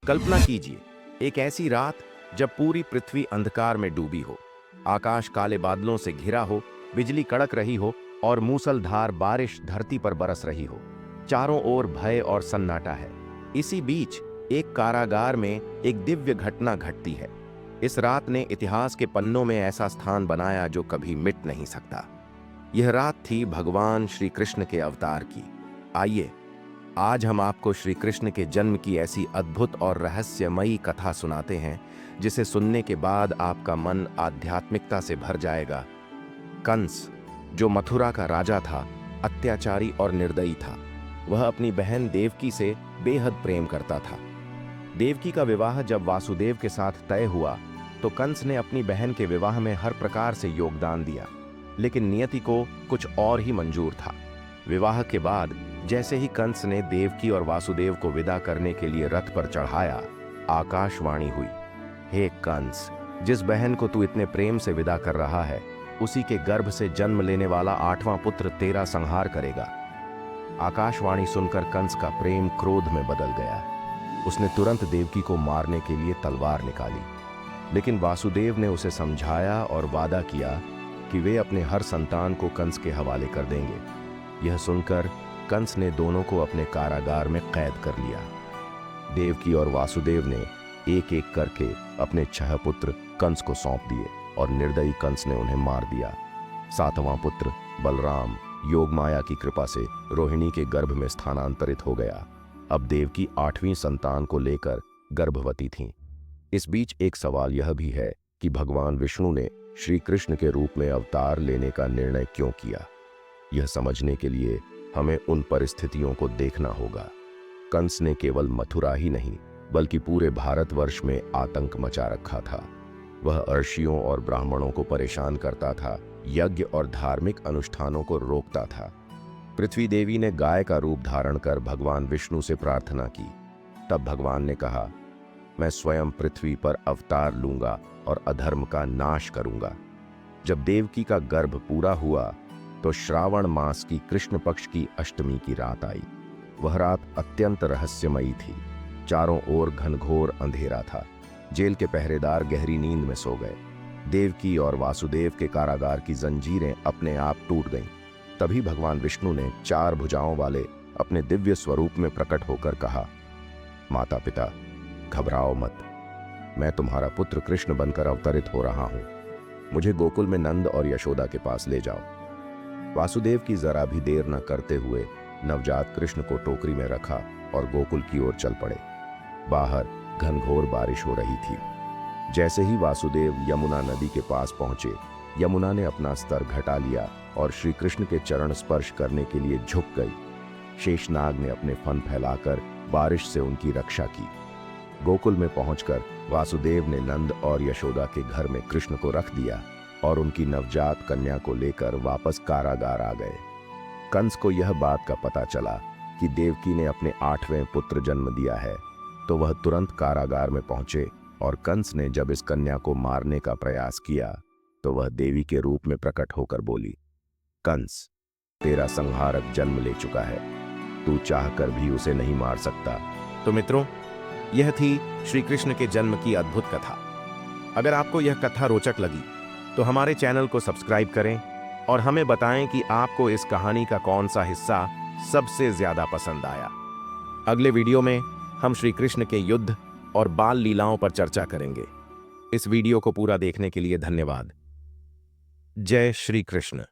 कल्पना कीजिए, एक ऐसी रात जब पूरी पृथ्वी अंधकार में डूबी हो, आकाश काले बादलों से घिरा हो, बिजली कड़क रही हो और मूसलधार बारिश धरती पर बरस रही हो। चारों ओर भय और सन्नाटा है। इसी बीच एक कारागार में एक दिव्य घटना घटती है। इस रात ने इतिहास के पन्नों में ऐसा स्थान बनाया जो कभी मिट नहीं सकता। यह रात थी भगवान श्री कृष्ण के अवतार की। आइए, आज हम आपको श्री कृष्ण के जन्म की ऐसी अद्भुत और रहस्यमयी कथा सुनाते हैं जिसे सुनने के बाद आपका मन आध्यात्मिकता से भर जाएगा। कंस, जो मथुरा का राजा था, अत्याचारी और निर्दयी था। वह अपनी बहन देवकी से बेहद प्रेम करता था। देवकी का विवाह जब वासुदेव के साथ तय हुआ तो कंस ने अपनी बहन के विवाह में हर प्रकार से योगदान दिया, लेकिन नियति को कुछ और ही मंजूर था। विवाह के बाद जैसे ही कंस ने देवकी और वासुदेव को विदा करने के लिए रथ पर चढ़ाया, आकाशवाणी हुई, हे कंस, जिस बहन को तू इतने प्रेम से विदा कर रहा है, उसी के गर्भ से जन्म लेने वाला 8वां पुत्र तेरा संहार करेगा। आकाशवाणी सुनकर कंस का प्रेम क्रोध में बदल गया। उसने तुरंत देवकी को मारने के लिए तलवार निकाली, लेकिन वासुदेव ने उसे समझाया और वादा किया कि वे अपने हर संतान को कंस के हवाले कर देंगे। यह सुनकर कंस ने दोनों को अपने कारागार में कैद कर लिया। देवकी और वासुदेव ने एक एक करके अपने 6 पुत्र कंस को सौंप दिए और निर्दयी कंस ने उन्हें मार दिया। 7वां पुत्र बलराम योगमाया की कृपा से रोहिणी के गर्भ में स्थानांतरित हो गया। अब देवकी 8वीं संतान को लेकर गर्भवती थीं। इस बीच एक सवाल यह भी है कि भगवान विष्णु ने श्री कृष्ण के रूप में अवतार लेने का निर्णय क्यों किया। यह समझने के लिए हमें उन परिस्थितियों को देखना होगा। कंस ने केवल मथुरा ही नहीं बल्कि पूरे भारतवर्ष में आतंक मचा रखा था। वह अर्षियों और ब्राह्मणों को परेशान करता था, यज्ञ और धार्मिक अनुष्ठानों को रोकता था। पृथ्वी देवी ने गाय का रूप धारण कर भगवान विष्णु से प्रार्थना की। तब भगवान ने कहा, मैं स्वयं पृथ्वी पर अवतार लूंगा और अधर्म का नाश करूंगा। जब देवकी का गर्भ पूरा हुआ तो श्रावण मास की कृष्ण पक्ष की अष्टमी की रात आई। वह रात अत्यंत रहस्यमयी थी। चारों ओर घनघोर अंधेरा था। जेल के पहरेदार गहरी नींद में सो गए। देवकी और वासुदेव के कारागार की जंजीरें अपने आप टूट गईं। तभी भगवान विष्णु ने 4 भुजाओं वाले अपने दिव्य स्वरूप में प्रकट होकर कहा, माता पिता, घबराओ मत, मैं तुम्हारा पुत्र कृष्ण बनकर अवतरित हो रहा हूं। मुझे गोकुल में नंद और यशोदा के पास ले जाओ। वासुदेव की जरा भी देर न करते हुए नवजात कृष्ण को टोकरी में रखा और गोकुल की ओर चल पड़े। बाहर घनघोर बारिश हो रही थी। जैसे ही वासुदेव यमुना नदी के पास पहुंचे, यमुना ने अपना स्तर घटा लिया और श्री कृष्ण के चरण स्पर्श करने के लिए झुक गई। शेषनाग ने अपने फन फैलाकर बारिश से उनकी रक्षा की। गोकुल में पहुंचकर वासुदेव ने नंद और यशोदा के घर में कृष्ण को रख दिया और उनकी नवजात कन्या को लेकर वापस कारागार आ गए। कंस को यह बात का पता चला कि देवकी ने अपने 8वें पुत्र जन्म दिया है, तो वह तुरंत कारागार में पहुंचे और कंस ने जब इस कन्या को मारने का प्रयास किया तो वह देवी के रूप में प्रकट होकर बोली, कंस, तेरा संहारक जन्म ले चुका है, तू चाहकर भी उसे नहीं मार सकता। तो मित्रों, यह थी श्री कृष्ण के जन्म की अद्भुत कथा। अगर आपको यह कथा रोचक लगी तो हमारे चैनल को सब्सक्राइब करें और हमें बताएं कि आपको इस कहानी का कौन सा हिस्सा सबसे ज्यादा पसंद आया। अगले वीडियो में हम श्री कृष्ण के युद्ध और बाल लीलाओं पर चर्चा करेंगे। इस वीडियो को पूरा देखने के लिए धन्यवाद। जय श्री कृष्ण।